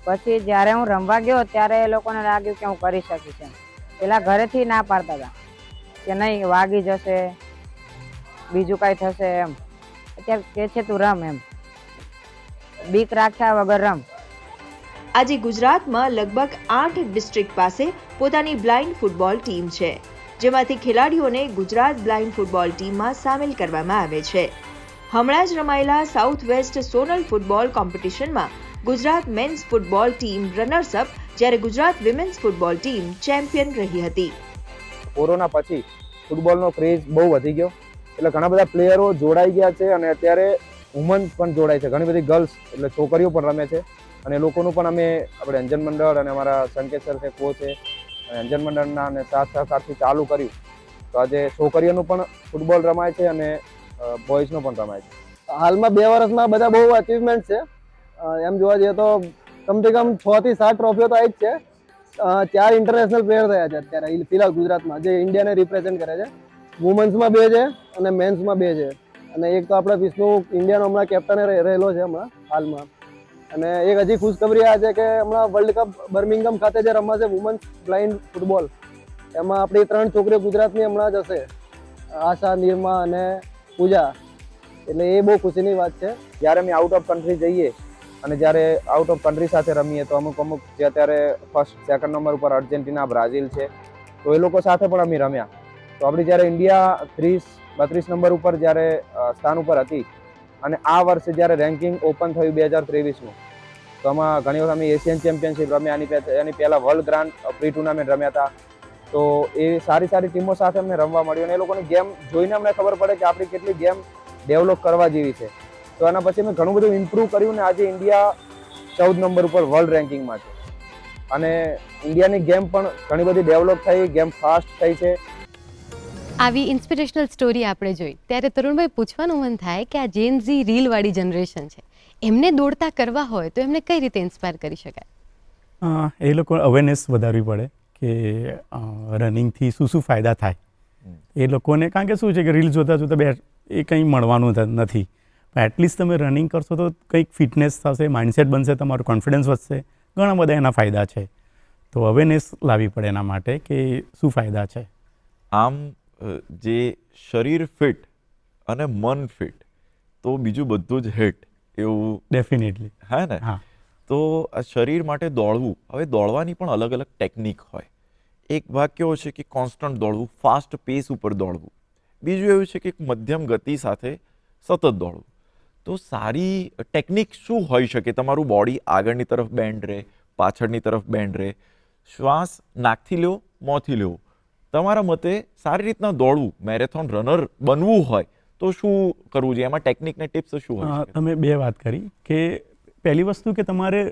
પછી જ્યારે હું રમવા ગયો ત્યારે એ લોકોને લાગ્યું કે હું કરી શકીશ એમ. પેલા ઘરેથી ના પાડતા હતા કે નહીં વાગી જશે, બીજું કાંઈ થશે એમ. અત્યારે કે છે તું રમ એમ, બીક રાખ્યા વગર રમ. આજે ગુજરાતમાં લગભગ 8 ડિસ્ટ્રિક્ટ પાસે પોતાની બ્લાઇન્ડ ફૂટબોલ ટીમ છે, જેમાંથી ખેલાડીઓને ગુજરાત બ્લાઇન્ડ ફૂટબોલ ટીમમાં સામેલ કરવામાં આવે છે. હમણાં જ રમાયેલા સાઉથ વેસ્ટ ઝોનલ ફૂટબોલ કોમ્પિટિશનમાં Gujarat men's football team runners up, જ્યારે Gujarat women's football team champion રહી હતી. કોરોના પછી ફૂટબોલનો ક્રેઝ બહુ વધી ગયો, એટલે ઘણા બધા પ્લેયરો જોડાઈ ગયા છે અને અત્યારે વુમન્સ પણ જોડાય છે. ઘણી બધી ગર્લ્સ એટલે છોકરીઓ પણ રમે છે અને એ લોકોનું પણ અમે આપણે અંજન મંડળ અને અમારા સંકેત સર છે કોચ છે અને અંજન મંડળના અને સાથ સહકારથી ચાલુ કર્યું. તો આજે છોકરીઓનું પણ ફૂટબોલ રમાય છે અને બોયઝનો પણ રમાય છે. હાલમાં 2 વર્ષમાં બધા બહુ અચીવમેન્ટ છે. એમ જોવા જઈએ તો કમસે કમ 6 થી 7 ટ્રોફીઓ તો આવી જ છે. 4 ઇન્ટરનેશનલ પ્લેયર થયા છે અત્યારે ફિલહાલ ગુજરાતમાં, જે ઇન્ડિયાને રિપ્રેઝેન્ટ કરે છે. વુમન્સમાં 2 છે અને મેન્સમાં 2 છે. અને એક તો આપણા વિષ્ણુ ઇન્ડિયાનો હમણાં કેપ્ટન રહેલો છે હમણાં હાલમાં. અને એક હજી ખુશખબરી આ છે કે હમણાં વર્લ્ડ કપ બર્મિંગહામ ખાતે જે રમાશે વુમન્સ બ્લાઇન્ડ ફૂટબોલ, એમાં આપણી 3 છોકરીઓ ગુજરાતની હમણાં જ હશે, આશા, નિર્મા અને પૂજા. એટલે એ બહુ ખુશીની વાત છે. જ્યારે અમે આઉટ ઓફ કન્ટ્રી જઈએ અને જ્યારે આઉટ ઓફ કન્ટ્રી સાથે રમીએ તો અમુક જે અત્યારે ફર્સ્ટ સેકન્ડ નંબર ઉપર અર્જેન્ટિના, બ્રાઝિલ છે, તો એ લોકો સાથે પણ અમે રમ્યા. તો આપણી જ્યારે ઇન્ડિયા 32 નંબર ઉપર જ્યારે સ્થાન ઉપર હતી અને આ વર્ષે જ્યારે રેન્કિંગ ઓપન થયું 2023નું, તો આમાં ઘણી વખત અમે એશિયન ચેમ્પિયનશિપ રમ્યા, એની પહેલાં વર્લ્ડ ગ્રાન્ડ પ્રી ટુર્નામેન્ટ રમ્યા હતા. તો એ સારી ટીમો સાથે અમને રમવા મળ્યું અને એ લોકોની ગેમ જોઈને અમને ખબર પડે કે આપણી કેટલી ગેમ ડેવલપ કરવા જેવી છે. તો એના પછી અમે ઘણું બધું ઇમ્પ્રૂવ કર્યું ને આજે ઇન્ડિયા 14 નંબર ઉપર વર્લ્ડ રેન્કિંગમાં છે અને ઇન્ડિયાની ગેમ પણ ઘણી બધી ડેવલપ થઈ, ગેમ ફાસ્ટ થઈ છે. આવી ઇન્સ્પિરેશનલ સ્ટોરી આપણે જોઈ ત્યારે તરુણભાઈ પૂછવાનું મન થાય કે આ જેન ઝી રીલવાળી જનરેશન છે, એમને દોડતા કરવા હોય તો એમને કઈ રીતે ઇન્સ્પાયર કરી શકાય? એ લોકો અવેરનેસ વધારવી પડે કે રનિંગથી શું ફાયદા થાય. એ લોકોને કારણ કે શું છે કે રીલ જોતા એ કંઈ મળવાનું નથી. એટલીસ્ટ તમે રનિંગ કરશો તો કંઈક ફિટનેસ થશે, માઇન્ડસેટ બનશે, તમારું કોન્ફિડન્સ વધશે, ઘણા બધા એના ફાયદા છે. તો અવેરનેસ લાવવી પડે એના માટે કે શું ફાયદા છે. આમ જે શરીર ફિટ અને મન ફિટ તો બીજું બધું જ હિટ એવું ડેફિનેટલી. હે ને? હા. તો આ શરીર માટે દોડવું, હવે દોડવાની પણ અલગ અલગ ટેકનિક હોય. એક ભાગ કેવો છે કે કોન્સ્ટન્ટ દોડવું, ફાસ્ટ પેસ ઉપર દોડવું. બીજું એવું છે કે મધ્યમ ગતિ સાથે સતત દોડવું. તો સારી ટેકનિક શું હોઈ શકે? તમારું બોડી આગળની તરફ બેન્ડ રહે, પાછળની તરફ બેન્ડ રહે, શ્વાસ નાકથી લો, મોંથી લેવો. તમારા મતે સારી રીતના દોડવું, મેરેથોન રનર બનવું હોય તો શું કરવું જોઈએ? એમાં ટેકનિક ને ટિપ્સ શું હોય શકે? તમે 2 વાત કરી કે પહેલી વસ્તુ કે તમારે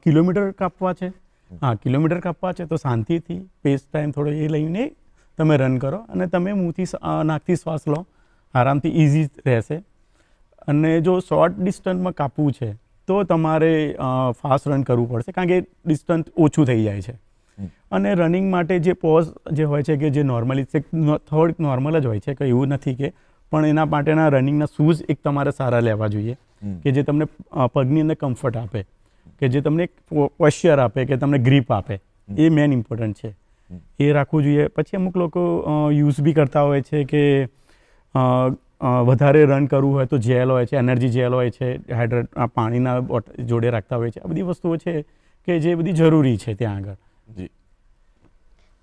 કિલોમીટર કાપવા છે. કિલોમીટર કાપવા છે તો શાંતિથી પેસ ટાઈમ થોડો એ લઈને તમે રન કરો અને તમે મુંહથી નાકથી શ્વાસ લો, આરામથી ઇઝી રહેશે. અને જો શોર્ટ ડિસ્ટન્સમાં કાપવું છે તો તમારે ફાસ્ટ રન કરવું પડશે કારણ કે ડિસ્ટન્સ ઓછું થઈ જાય છે. અને રનિંગ માટે જે પોઝ જે હોય છે કે જે નોર્મલી થોડીક નોર્મલ જ હોય છે, કંઈ એવું નથી કે, પણ એના માટેના રનિંગના શૂઝ એક તમારે સારા લેવા જોઈએ કે જે તમને પગની અંદર કમ્ફર્ટ આપે, કે જે તમને પોશ્ચર આપે, કે તમને ગ્રીપ આપે. એ મેન ઇમ્પોર્ટન્ટ છે, એ રાખવું જોઈએ. પછી અમુક લોકો યુઝ બી કરતા હોય છે કે વધારે રન કરવું હોય તો જેલ હોય છે, એનર્જી જેલ હોય છે, પાણીના જોડે રાખતા હોય છે. આ બધી વસ્તુઓ છે કે જે બધી જરૂરી છે ત્યાં આગળ. જી.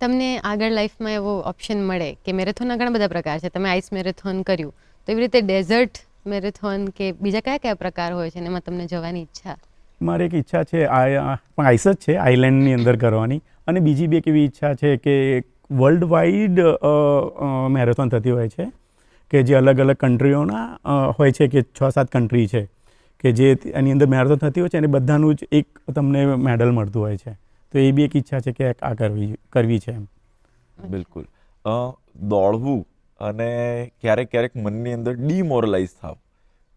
તમને આગળ લાઈફમાં એવો ઓપ્શન મળે કે મેરેથોનના ઘણા બધા પ્રકાર છે, તમે આઈસ મેરેથોન કર્યું, તો એવી રીતે ડેઝર્ટ મેરેથોન કે બીજા કયા પ્રકાર હોય છે એમાં તમને જવાની ઈચ્છા? મારી એક ઈચ્છા છે પણ આઈસ જ છે, આઈલેન્ડની અંદર કરવાની. અને બીજી બી એક એવી ઈચ્છા છે કે વર્લ્ડ વાઇડ મેરેથોન થતી હોય છે કે જે અલગ અલગ કન્ટ્રીઓના હોય છે કે 6-7 કન્ટ્રી છે કે જે એની અંદર મેરેથોન થતી હોય છે અને બધાનું જ એક તમને મેડલ મળતું હોય છે. તો એ બી એક ઈચ્છા છે કે આ કરવી છે એમ. બિલકુલ. દોડવું અને ક્યારેક ક્યારેક મનની અંદર ડિમોરલાઇઝ થાવ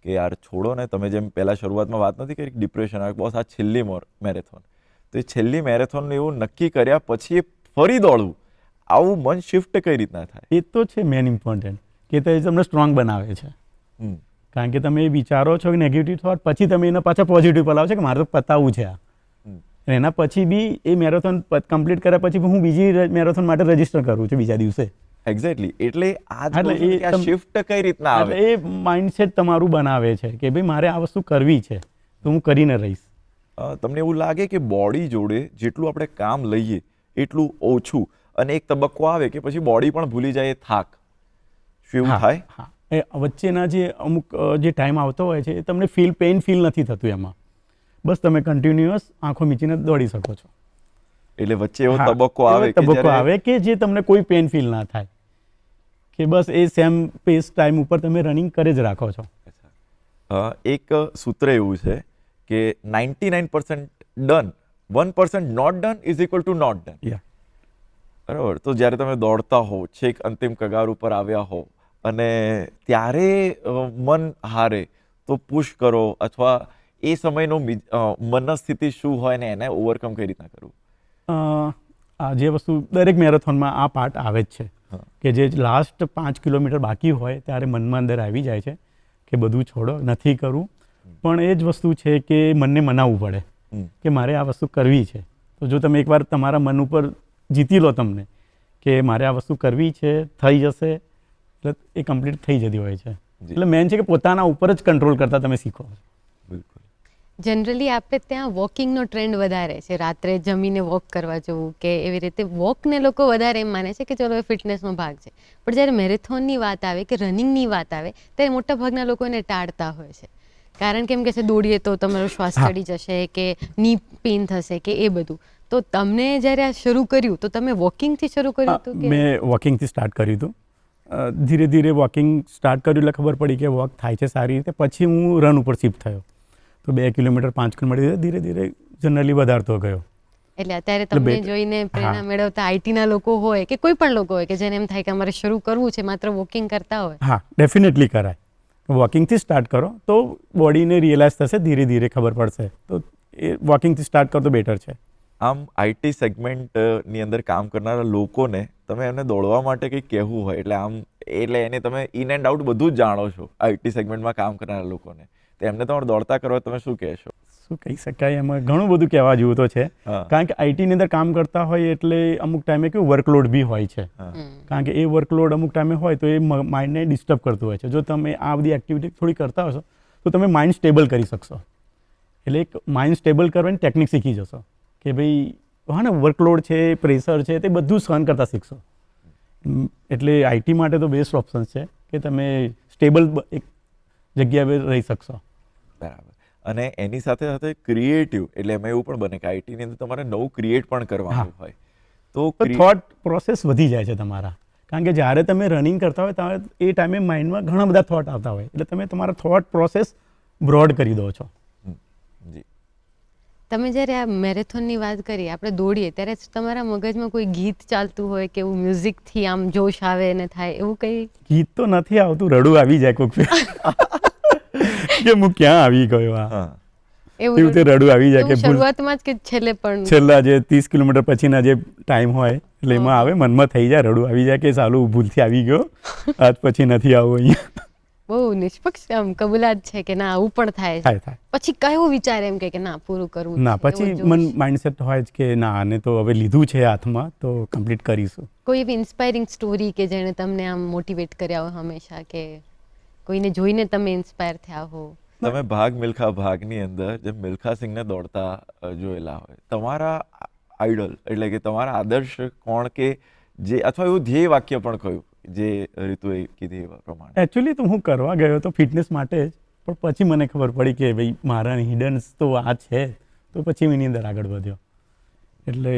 કે યાર છોડો ને, તમે જેમ પહેલાં શરૂઆતમાં વાત નથી કરી ડિપ્રેશન આવે, બોસ આ છેલ્લી મેરેથોન, તો એ છેલ્લી મેરેથોન એવું નક્કી કર્યા પછી એ ફરી દોડવું, આવું મન શિફ્ટ કઈ રીતના થાય? એ તો છે મેન ઇમ્પોર્ટન્ટ કે તે તમને સ્ટ્રોંગ બનાવે છે. કારણ કે તમે વિચારો છો કે નેગેટિવ થોટ, પછી તમે એના પાછા પોઝિટિવ પર લાવો છો કે મારે તો પતાવવું છે આ. અને એના પછી બી એ મેરેથોન કમ્પ્લીટ કર્યા પછી હું બીજી મેરેથોન માટે રજીસ્ટર કરું છું બીજા દિવસે. એક્ઝેક્ટલી. એટલે આ શિફ્ટ કઈ રીતના આવે? એટલે એ માઇન્ડસેટ તમારું બનાવે છે કે ભાઈ મારે આ વસ્તુ કરવી છે તો હું કરીને રહીશ. તમને એવું લાગે કે બોડી જોડે જેટલું આપણે કામ લઈએ એટલું ઓછું, અને એક તબક્કો આવે કે પછી બોડી પણ ભૂલી જાય થાક, શું એવું થાય? હા, એ વચ્ચેના જે અમુક જે ટાઈમ આવતો હોય છે એ તમને પેઇન ફીલ નથી થતું એમાં. બસ તમે કન્ટિન્યુઅસ આંખો મીચીને દોડી શકો છો. એટલે વચ્ચે એવો તબક્કો આવે કે જે તમને કોઈ પેન ફીલ ના થાય, કે બસ એ સેમ પેસ ટાઈમ ઉપર તમે રનિંગ કરે જ રાખો છો. એક સૂત્ર એવું છે કે 99% done, 1% not done is equal to not done. બરાબર. તો જ્યારે તમે દોડતા હો, છેક અંતિમ કગાર ઉપર આવ્યા હો અને ત્યારે મન હારે તો પુશ કરો, અથવા એ સમયનો મનસ્થિતિ શું હોય ને એને ઓવરકમ કઈ રીતના કરવું? આ જે વસ્તુ દરેક મેરેથોનમાં આ પાર્ટ આવે જ છે કે જે લાસ્ટ 5 કિલોમીટર બાકી હોય ત્યારે મનમાં અંદર આવી જાય છે કે બધું છોડો, નથી કરવું. પણ એ જ વસ્તુ છે કે મનને મનાવવું પડે કે મારે આ વસ્તુ કરવી છે. તો જો તમે એકવાર તમારા મન ઉપર જીતી લો તમને કે મારે આ વસ્તુ કરવી છે, થઈ જશે, એટલે એ કમ્પ્લીટ થઈ જતી હોય છે. એટલે મેન છે કે પોતાના ઉપર જ કંટ્રોલ કરતા તમે શીખો. બિલકુલ. જનરલી આપણે ત્યાં વોકિંગનો ટ્રેન્ડ વધારે છે, રાત્રે જમીને વોક કરવા જવું કે એવી રીતે વોકને લોકો વધારે એમ માને છે કે ચલો એ ફિટનેસનો ભાગ છે. પણ જ્યારે મેરેથોનની વાત આવે કે રનિંગની વાત આવે ત્યારે મોટાભાગના લોકો એને ટાળતા હોય છે, કારણ કે એમ કે છે દોડીએ તો તમારો શ્વાસ ચડી જશે કે ની પેઇન થશે કે એ બધું. તો તમને જ્યારે આ શરૂ કર્યું તો તમે વોકિંગથી શરૂ કર્યું હતું કે? મેં વોકિંગથી સ્ટાર્ટ કર્યું હતું. ધીરે ધીરે વોકિંગ સ્ટાર્ટ કર્યું એટલે ખબર પડી કે વોક થાય છે સારી રીતે. પછી હું રન ઉપર શિફ્ટ થયો, તો 2 કિલોમીટર 5 કિલોમીટર ધીરે ધીરે જનરલી વધારતો ગયો. એટલે અત્યારે તમને જોઈને પ્રેરણા મેળવતા આઈટીના લોકો હોય કે કોઈ પણ લોકો હોય કે જેને એમ થાય કે અમારે શરૂ કરવું છે, માત્ર વોકિંગ કરતા હોય? હા, ડેફિનેટલી કરાય. વોકિંગથી સ્ટાર્ટ કરો તો બોડીને રિયલાઇઝ થશે, ધીરે ધીરે ખબર પડશે. તો એ વોકિંગથી સ્ટાર્ટ કરો તો બેટર છે. આમ આઈટી સેગમેન્ટની અંદર કામ કરનારા લોકોને તમે એમને દોડવા માટે કંઈક કહેવું હોય, એટલે એને તમે ઇન એન્ડ આઉટ બધું જ જાણો છો આઈટી સેગમેન્ટમાં કામ કરનારા લોકોને, તો એમને તમારે દોડતા કરવા તમે શું કહેશો? શું કહી શકાય, એમાં ઘણું બધું કહેવા જેવું તો છે. કારણ કે આઈટીની અંદર કામ કરતા હોય એટલે અમુક ટાઈમે કેવું વર્કલોડ બી હોય છે. કારણ કે એ વર્કલોડ અમુક ટાઈમે હોય તો એ માઇન્ડને ડિસ્ટર્બ કરતું હોય છે. જો તમે આ બધી એક્ટિવિટી થોડી કરતા હશો તો તમે માઇન્ડ સ્ટેબલ કરી શકશો. એટલે એક માઇન્ડ સ્ટેબલ કરવાની ટેકનિક શીખી જશો કે ભાઈ હા ને, વર્કલોડ છે, પ્રેશર છે, તે બધું સહન કરતા શીખશો. એટલે આઈટી માટે તો બેસ્ટ ઓપ્શન છે કે તમે સ્ટેબલ એક જગ્યાએ રહી શકશો. બરાબર. અને એની સાથે સાથે ક્રિએટિવ, એટલે એમાં એવું પણ બને કે આઈટીની અંદર તમારે નવું ક્રિએટ પણ કરવાનું હોય, તો થોટ પ્રોસેસ વધી જાય છે તમારા. કારણ કે જ્યારે તમે રનિંગ કરતા હોય ત્યારે એ ટાઈમે માઇન્ડમાં ઘણા બધા થોટ આવતા હોય, એટલે તમે તમારા થોટ પ્રોસેસ બ્રોડ કરી દો છો. જી. તમે જ્યારે આ મેરેથોનની વાત કરી, આપણે દોડીએ ત્યારે તમારા મગજમાં કોઈ ગીત ચાલતું હોય કે એવું મ્યુઝિકથી આમ જોશ આવે ને થાય એવું કંઈ? ગીત તો નથી આવતું, રડું આવી જાય કોઈક કે હું ક્યાં આવી ગયો. એવું તે રડું આવી જાય કે શરૂઆતમાં જ કે છેલ્લે પણ છેલ્લા જે 30 કિલોમીટર પછીના જે ટાઈમ હોય એટલે એમાં આવે, મનમાં થઈ જાય, રડું આવી જાય કે સાલું ભૂલથી આવી ગયો, આજ પછી નથી આવવું અહીંયા. બહુ નિષ્પક્ષ આમ કબૂલાત છે કે ના આવું પણ થાય. પછી કયો વિચાર એમ કે ના પૂરું કરવું ના, પછી મન માઇન્ડસેટ હોય જ કે ના આને તો હવે લીધું છે હાથમાં તો કમ્પ્લીટ કરીશું. કોઈ એવી ઇન્સ્પાયરિંગ સ્ટોરી કે જેણે તમને આમ મોટિવેટ કર્યા હોય હંમેશા, કે કોઈને જોઈને તમે ઇન્સ્પાયર થયા હો? તમે ભાગ મિલ્ખા ભાગની અંદર જેમ મિલ્ખા સિંહને દોડતા જોયેલા હોય, તમારા આઈડલ એટલે કે તમારા આદર્શ કોણ, કે જે અથવા એવું ધ્યેય વાક્ય પણ કહ્યું જે ઋતુએ કીધી એવા પ્રમાણે? એકચ્યુઅલી તો હું કરવા ગયો તો ફિટનેસ માટે જ, પણ પછી મને ખબર પડી કે ભાઈ મારા હિડન્સ તો આ છે, તો પછી એની અંદર આગળ વધ્યો. એટલે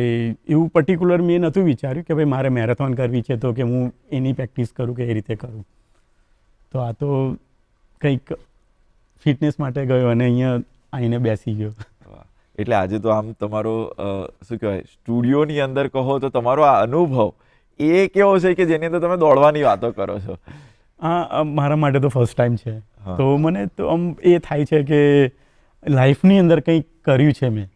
એવું પર્ટિક્યુલર મેં નહોતું વિચાર્યું કે ભાઈ મારે મેરેથોન કરવી છે તો કે હું એની પ્રેક્ટિસ કરું કે એ રીતે કરું. તો આ તો કંઈક ફિટનેસ માટે ગયો અને અહીંયા આવીને બેસી ગયો. એટલે આજે તો આમ તમારો શું કહેવાય સ્ટુડિયોની અંદર કહો તો તમારો આ અનુભવ એ કેવો છે કે જેની અંદર તમે દોડવાની વાતો કરો છો? હા, મારા માટે તો ફર્સ્ટ ટાઈમ છે. હા. તો મને તો આમ એ થાય છે કે લાઈફની અંદર કંઈક કર્યું છે મેં,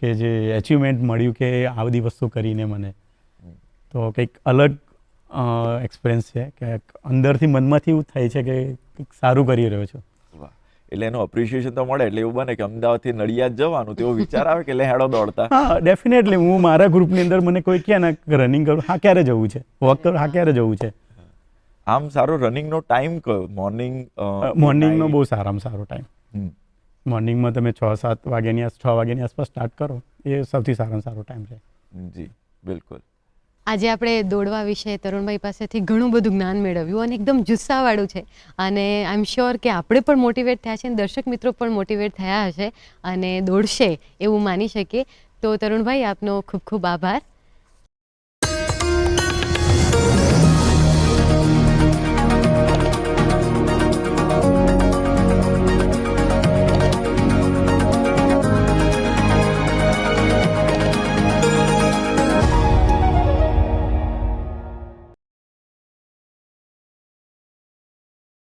કે જે એચિવમેન્ટ મળ્યું કે આ બધી વસ્તુ કરીને મને તો કંઈક અલગ એક્સપિરિયન્સ છે કે અંદરથી મનમાંથી એવું થાય છે કે કંઈક સારું કરી રહ્યો છું. વાહ, એટલે એનું અપ્રિશિએશન તો મળે એટલે એવું બને કે અમદાવાદથી નડિયાદ જવાનું તેવો વિચાર આવે કે લે હેડો દોડતા. હા, ડેફિનેટલી હું મારા ગ્રુપની અંદર મને કોઈ કહે ને રનિંગ કરું, હા ક્યારે જવું છે, વોક કરું, હા ક્યારે જવું છે. આમ સારો રનિંગનો ટાઈમ કયો? મોર્નિંગ મોર્નિંગનો બહુ સારામાં સારો ટાઈમ. મોર્નિંગમાં તમે 6 વાગ્યાની આસપાસ સ્ટાર્ટ કરો એ સૌથી સારામાં સારો ટાઈમ છે. જી બિલકુલ. આજે આપણે દોડવા વિશે તરુણભાઈ પાસેથી ઘણું બધું જ્ઞાન મેળવ્યું અને એકદમ જુસ્સાવાળું છે અને આઈ એમ શ્યોર કે આપણે પણ મોટિવેટ થયા છે અને દર્શક મિત્રો પણ મોટિવેટ થયા હશે અને દોડશે એવું માની શકીએ. તો તરુણભાઈ આપનો ખૂબ ખૂબ આભાર.